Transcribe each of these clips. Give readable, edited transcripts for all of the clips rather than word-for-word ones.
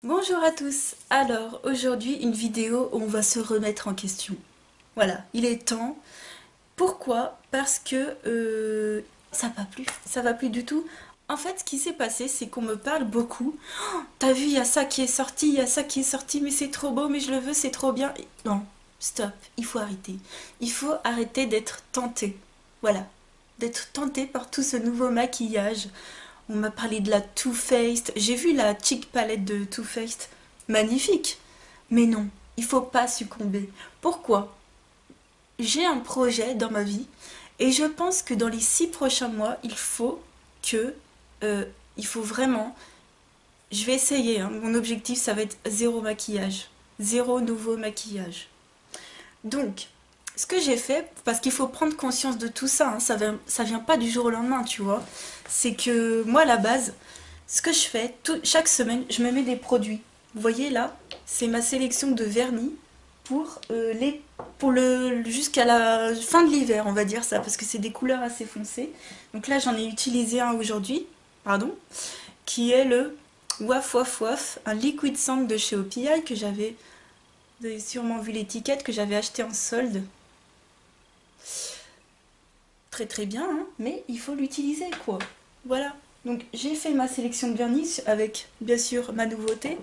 Bonjour à tous. Alors aujourd'hui une vidéo où on va se remettre en question. Voilà, il est temps. Pourquoi? Parce que ça va plus du tout. En fait, ce qui s'est passé, c'est qu'on me parle beaucoup. Oh, t'as vu, il y a ça qui est sorti, il y a ça qui est sorti, mais c'est trop beau, mais je le veux, c'est trop bien. Non, stop, il faut arrêter. Il faut arrêter d'être tenté. Voilà, d'être tenté par tout ce nouveau maquillage. On m'a parlé de la Too Faced. J'ai vu la cheek palette de Too Faced. Magnifique. Mais non, il faut pas succomber. Pourquoi? J'ai un projet dans ma vie et je pense que dans les 6 prochains mois, que, euh, il faut vraiment, je vais essayer, hein. Mon objectif, ça va être zéro maquillage, zéro nouveau maquillage. Donc, ce que j'ai fait, parce qu'il faut prendre conscience de tout ça, hein, ça vient pas du jour au lendemain, tu vois. C'est que moi, à la base, ce que je fais, chaque semaine, je me mets des produits. Vous voyez là, c'est ma sélection de vernis pour, jusqu'à la fin de l'hiver, on va dire ça, parce que c'est des couleurs assez foncées. Donc là, j'en ai utilisé un aujourd'hui, pardon, qui est le Waf Waf Waf, un liquid sand de chez OPI que j'avais, vous avez sûrement vu l'étiquette, que j'avais acheté en solde. Très très bien, hein, mais il faut l'utiliser quoi. Voilà. Donc j'ai fait ma sélection de vernis avec bien sûr ma nouveauté.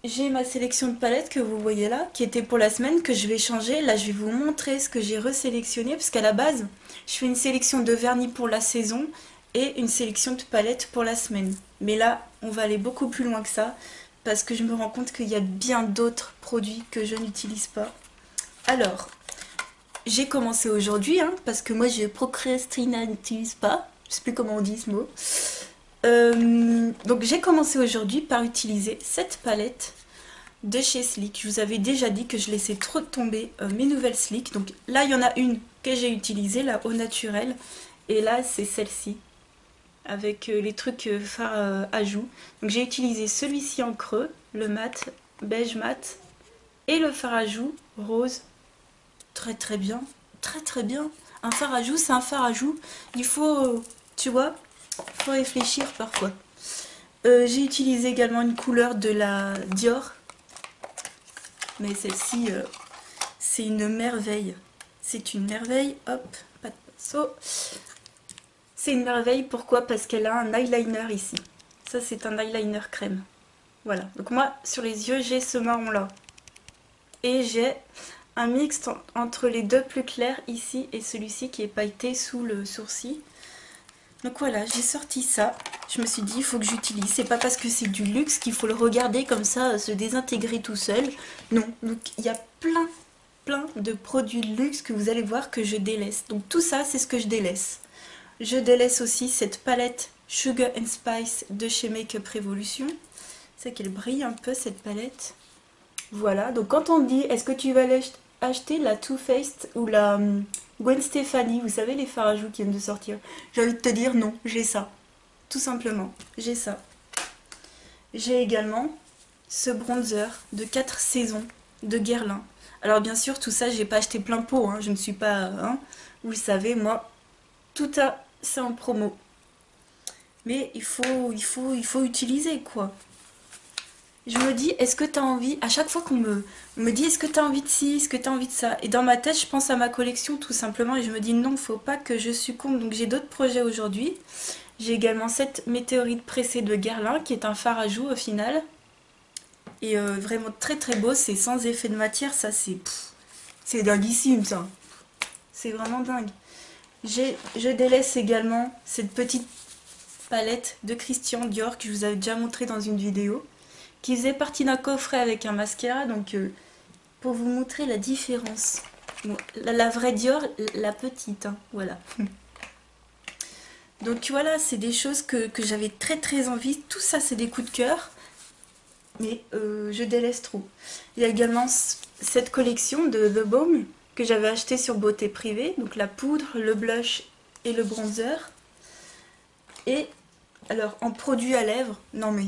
J'ai ma sélection de palettes que vous voyez là, qui était pour la semaine, que je vais changer. Là je vais vous montrer ce que j'ai resélectionné, parce qu'à la base, je fais une sélection de vernis pour la saison et une sélection de palettes pour la semaine. Mais là, on va aller beaucoup plus loin que ça, parce que je me rends compte qu'il y a bien d'autres produits que je n'utilise pas. Alors, j'ai commencé aujourd'hui, hein, parce que moi je procrastinatise pas. Je sais plus comment on dit ce mot. Donc j'ai commencé aujourd'hui par utiliser cette palette de chez Sleek. Je vous avais déjà dit que je laissais trop tomber mes nouvelles Sleek. Donc là il y en a une que j'ai utilisée, la Au Naturel. Et là c'est celle-ci, avec les trucs fards à joues. Donc j'ai utilisé celui-ci en creux, le mat, beige mat, et le fard à joues rose. Très très bien, très très bien. Un fard à joues, c'est un fard à joues. Il faut, tu vois, faut réfléchir parfois. J'ai utilisé également une couleur de la Dior, mais celle-ci, c'est une merveille. C'est une merveille, hop, pas de pinceau. C'est une merveille, pourquoi? Parce qu'elle a un eyeliner ici. Ça, c'est un eyeliner crème. Voilà, donc moi, sur les yeux, j'ai ce marron-là. Et j'ai un mix entre les deux plus clairs ici et celui-ci qui est pailleté sous le sourcil. Donc voilà, j'ai sorti ça. Je me suis dit, il faut que j'utilise. C'est pas parce que c'est du luxe qu'il faut le regarder comme ça, se désintégrer tout seul. Non, donc il y a plein de produits de luxe que vous allez voir que je délaisse. Donc tout ça, c'est ce que je délaisse. Je délaisse aussi cette palette Sugar and Spice de chez Makeup Revolution. C'est qu'elle brille un peu cette palette. Voilà, donc quand on dit est-ce que tu vas acheter la Too Faced ou la Gwen Stefani, vous savez les fards à joues qui viennent de sortir, j'ai envie de te dire non, j'ai ça. Tout simplement, j'ai ça. J'ai également ce bronzer de 4 saisons de Guerlain. Alors bien sûr, tout ça, j'ai pas acheté plein pot, hein, je ne suis pas, hein, vous le savez, moi, tout ça, c'est en promo. Mais il faut utiliser quoi. Je me dis, est-ce que tu as envie, à chaque fois on me dit, est-ce que tu as envie de ci, est-ce que tu as envie de ça? Et dans ma tête, je pense à ma collection tout simplement et je me dis, non, faut pas que je succombe. Donc j'ai d'autres projets aujourd'hui. J'ai également cette météorite pressée de Guerlain qui est un fard à joues au final. Et vraiment très très beau, c'est sans effet de matière, ça c'est dinguissime ça. C'est vraiment dingue. Je délaisse également cette petite palette de Christian Dior que je vous avais déjà montré dans une vidéo, qui faisait partie d'un coffret avec un mascara, donc pour vous montrer la différence. Bon, la vraie Dior, la petite, hein, voilà. Donc voilà, c'est des choses que j'avais très très envie. Tout ça, c'est des coups de cœur, mais je délaisse trop. Il y a également cette collection de The Balm que j'avais acheté sur Beauté Privée, donc la poudre, le blush et le bronzer. Et alors en produit à lèvres, non mais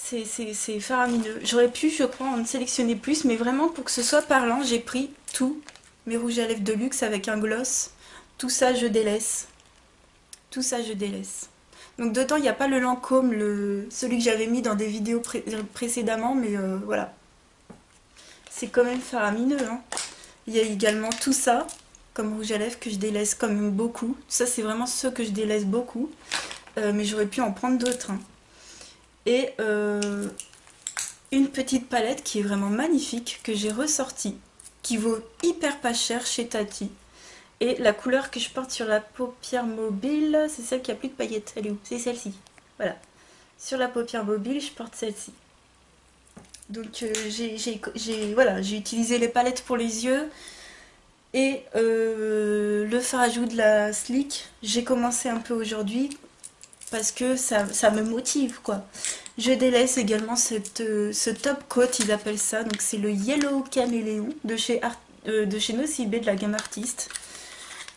c'est faramineux. J'aurais pu, je crois, en sélectionner plus, mais vraiment pour que ce soit parlant, j'ai pris tout. Mes rouges à lèvres de luxe avec un gloss. Tout ça, je délaisse. Tout ça, je délaisse. Donc dedans, il n'y a pas le Lancôme, celui que j'avais mis dans des vidéos précédemment, mais voilà. C'est quand même faramineux, hein. Il y a également tout ça, comme rouge à lèvres, que je délaisse quand même beaucoup. Ça, c'est vraiment ceux que je délaisse beaucoup. Mais j'aurais pu en prendre d'autres, hein. Et une petite palette qui est vraiment magnifique, que j'ai ressortie, qui vaut hyper pas cher chez Tati. Et la couleur que je porte sur la paupière mobile, c'est celle qui a plus de paillettes. Elle est où? C'est celle-ci. Voilà. Sur la paupière mobile, je porte celle-ci. Donc voilà, j'ai utilisé les palettes pour les yeux. Et le fard à joues de la Sleek, j'ai commencé un peu aujourd'hui parce que ça me motive, quoi. Je délaisse également ce top coat, ils appellent ça. Donc c'est le Yellow Caméléon de chez Nocibé, de la gamme Artiste.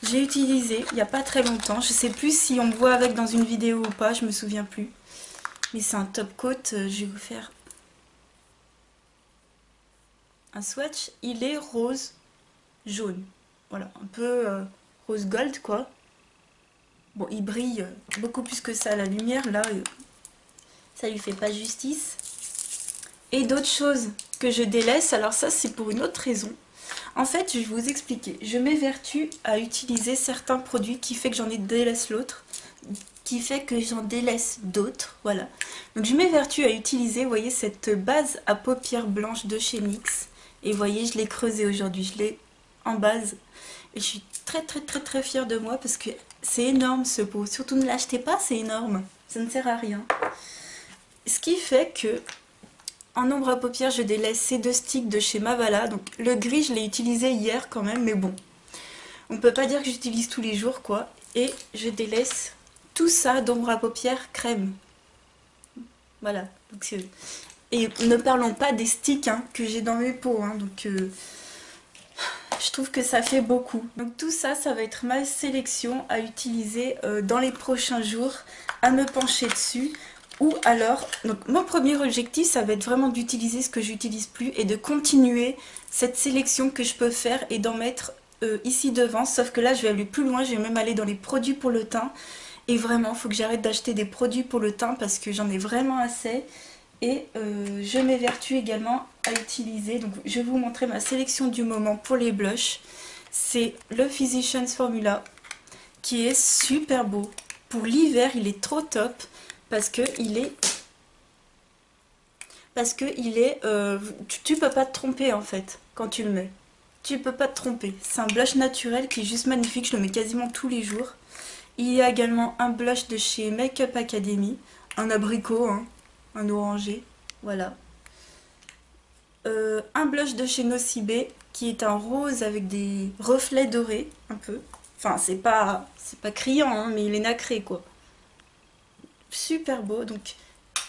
J'ai utilisé il n'y a pas très longtemps. Je sais plus si on me voit avec dans une vidéo ou pas, je me souviens plus. Mais c'est un top coat, je vais vous faire un swatch. Il est rose jaune. Voilà, un peu rose gold, quoi. Bon, il brille beaucoup plus que ça à la lumière, là. Ça lui fait pas justice. Et d'autres choses que je délaisse, alors ça c'est pour une autre raison. En fait, je vais vous expliquer. Je m'évertue à utiliser certains produits qui fait que j'en délaisse l'autre, qui fait que j'en délaisse d'autres, voilà. Donc je m'évertue à utiliser, vous voyez, cette base à paupières blanches de chez NYX. Et vous voyez, je l'ai creusée aujourd'hui, je l'ai en base. Et je suis très fière de moi parce que c'est énorme ce pot. Surtout ne l'achetez pas, c'est énorme. Ça ne sert à rien. Ce qui fait que en ombre à paupières, je délaisse ces deux sticks de chez Mavala. Donc le gris, je l'ai utilisé hier quand même, mais bon. On peut pas dire que j'utilise tous les jours, quoi. Et je délaisse tout ça d'ombre à paupières crème. Voilà. Donc, et ne parlons pas des sticks, hein, que j'ai dans mes pots. Hein, donc je trouve que ça fait beaucoup. Donc tout ça, ça va être ma sélection à utiliser dans les prochains jours, à me pencher dessus. Ou alors, donc mon premier objectif, ça va être vraiment d'utiliser ce que j'utilise plus et de continuer cette sélection que je peux faire et d'en mettre ici devant. Sauf que là, je vais aller plus loin, je vais même aller dans les produits pour le teint. Et vraiment, il faut que j'arrête d'acheter des produits pour le teint parce que j'en ai vraiment assez. Et je m'évertue également à utiliser, donc je vais vous montrer ma sélection du moment pour les blushs. C'est le Physicians Formula qui est super beau. Pour l'hiver, il est trop top. Parce que il est, tu peux pas te tromper en fait quand tu le mets. Tu peux pas te tromper. C'est un blush naturel qui est juste magnifique. Je le mets quasiment tous les jours. Il y a également un blush de chez Makeup Academy, un abricot, hein, un orangé, voilà. Un blush de chez Nocibé qui est un rose avec des reflets dorés un peu. Enfin c'est pas criant, hein, mais il est nacré, quoi. Super beau. Donc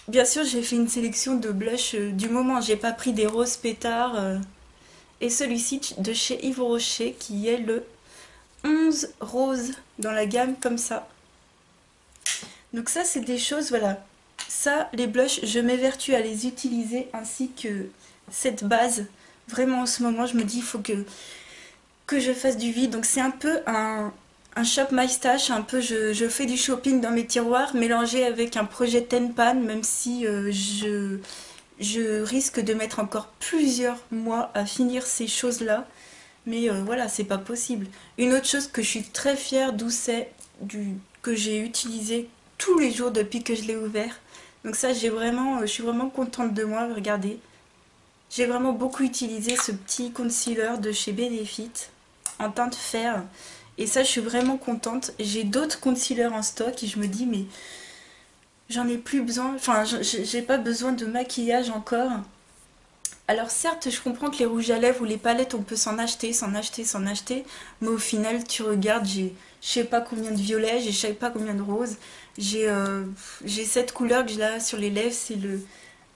bien sûr j'ai fait une sélection de blush du moment, j'ai pas pris des roses pétards et celui-ci de chez Yves Rocher qui est le 11 rose dans la gamme comme ça. Donc ça c'est des choses, voilà, ça les blushs je m'évertue à les utiliser ainsi que cette base. Vraiment en ce moment je me dis il faut que je fasse du vide. Donc c'est un peu un shop my stash, un peu je fais du shopping dans mes tiroirs mélangé avec un projet Tenpan, même si je risque de mettre encore plusieurs mois à finir ces choses là, mais voilà, c'est pas possible. Une autre chose que je suis très fière d'Ousset, que j'ai utilisé tous les jours depuis que je l'ai ouvert, donc ça je suis vraiment contente de moi. Regardez, j'ai vraiment beaucoup utilisé ce petit concealer de chez Benefit en teinte fer. Et ça, je suis vraiment contente. J'ai d'autres concealers en stock et je me dis, mais j'en ai plus besoin. Enfin, j'ai pas besoin de maquillage encore. Alors certes, je comprends que les rouges à lèvres ou les palettes, on peut s'en acheter. Mais au final, tu regardes, j'ai je sais pas combien de violets, j'ai je sais pas combien de roses. J'ai cette couleur que j'ai là sur les lèvres, c'est le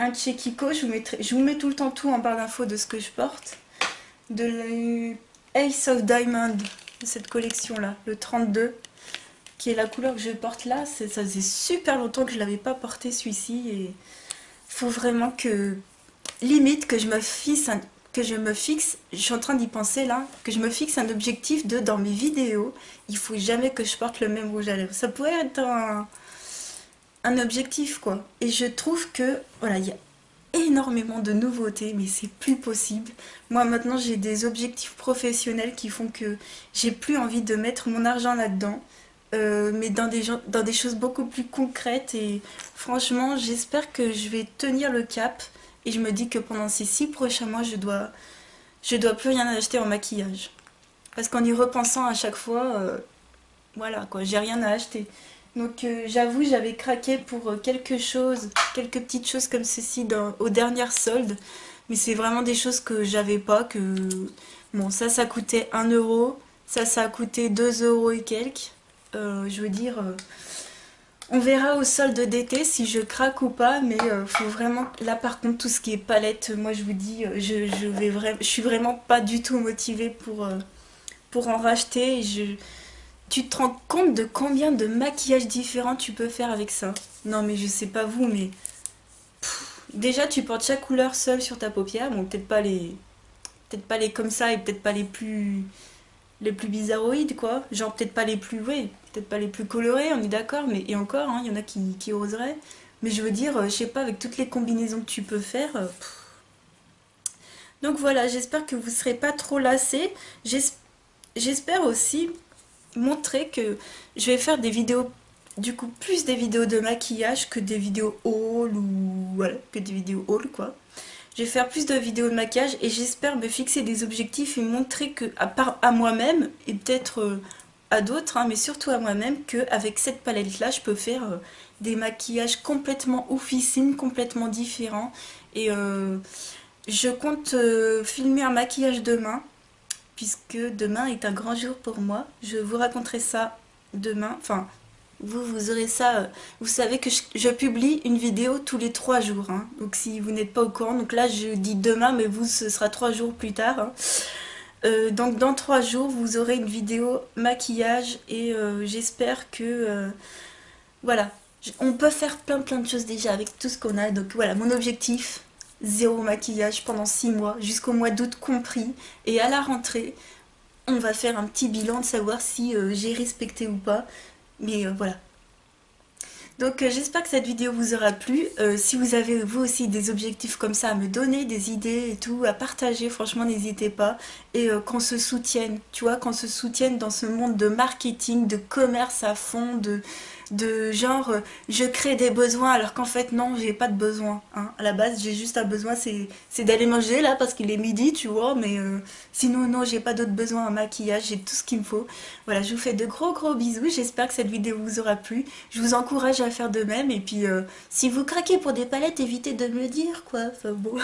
un Kiko. Je vous mets tout le temps tout en barre d'infos de ce que je porte. De l'Ace of Diamond, de cette collection là, le 32, qui est la couleur que je porte là. Ça faisait super longtemps que je l'avais pas porté celui-ci et faut vraiment que limite que je me fixe je suis en train d'y penser là, que je me fixe un objectif de dans mes vidéos, il faut jamais que je porte le même rouge à lèvres. Ça pourrait être un objectif quoi. Et je trouve que voilà, il y a énormément de nouveautés, mais c'est plus possible. Moi maintenant j'ai des objectifs professionnels qui font que j'ai plus envie de mettre mon argent là-dedans, mais dans des choses beaucoup plus concrètes. Et franchement, j'espère que je vais tenir le cap. Et je me dis que pendant ces 6 prochains mois, je dois plus rien acheter en maquillage. Parce qu'en y repensant à chaque fois, voilà quoi, j'ai rien à acheter. Donc j'avoue, j'avais craqué pour quelque chose, quelques petites choses comme ceci aux dernières soldes. Mais c'est vraiment des choses que j'avais pas, que... Bon, ça coûtait 1 euro, ça a coûté 2 euros et quelques. Je veux dire, on verra au solde d'été si je craque ou pas, mais faut vraiment... Là par contre, tout ce qui est palette, moi je vous dis, je suis vraiment pas du tout motivée pour en racheter. Tu te rends compte de combien de maquillages différents tu peux faire avec ça? Non mais je sais pas vous, mais déjà tu portes chaque couleur seule sur ta paupière. Bon, peut-être pas les comme ça et peut-être pas les plus bizarroïdes quoi. Genre peut-être pas les plus, ouais, peut-être pas les plus colorés, on est d'accord. Mais et encore, hein, il y en a qui oseraient. Mais je veux dire, je sais pas, avec toutes les combinaisons que tu peux faire. Donc voilà, j'espère que vous serez pas trop lassés. J'espère aussi montrer que je vais faire des vidéos, du coup plus des vidéos de maquillage que des vidéos haul ou voilà, que des vidéos haul quoi. Je vais faire plus de vidéos de maquillage et j'espère me fixer des objectifs et montrer que à part à moi-même et peut-être à d'autres, hein, mais surtout à moi-même, qu'avec cette palette là je peux faire des maquillages complètement oufissines, complètement différents. Et je compte filmer un maquillage demain puisque demain est un grand jour pour moi. Je vous raconterai ça demain. Enfin, vous aurez ça. Vous savez que je publie une vidéo tous les 3 jours, hein. Donc si vous n'êtes pas au courant, donc là je dis demain, mais vous ce sera 3 jours plus tard, hein. Donc dans 3 jours, vous aurez une vidéo maquillage et j'espère que voilà, on peut faire plein de choses déjà avec tout ce qu'on a. Donc voilà, mon objectif, zéro maquillage pendant 6 mois, jusqu'au mois d'août compris. Et à la rentrée, on va faire un petit bilan de savoir si j'ai respecté ou pas. Mais voilà. Donc j'espère que cette vidéo vous aura plu. Si vous avez vous aussi des objectifs comme ça à me donner, des idées et tout, à partager, franchement n'hésitez pas. Et qu'on se soutienne, tu vois, qu'on se soutienne dans ce monde de marketing, de commerce à fond, de genre je crée des besoins alors qu'en fait non, j'ai pas de besoin, hein. À la base j'ai juste un besoin, c'est d'aller manger là parce qu'il est midi, tu vois, mais sinon non, j'ai pas d'autres besoins, un maquillage, j'ai tout ce qu'il me faut. Voilà, je vous fais de gros bisous, j'espère que cette vidéo vous aura plu. Je vous encourage à faire de même et puis si vous craquez pour des palettes, évitez de me le dire quoi. Enfin bon.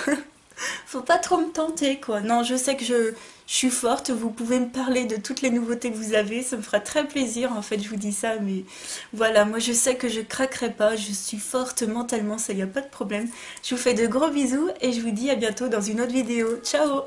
Faut pas trop me tenter quoi. Non, je sais que je suis forte, vous pouvez me parler de toutes les nouveautés que vous avez, ça me fera très plaisir en fait, je vous dis ça, mais voilà, moi je sais que je craquerai pas, je suis forte mentalement, ça y a pas de problème. Je vous fais de gros bisous et je vous dis à bientôt dans une autre vidéo. Ciao!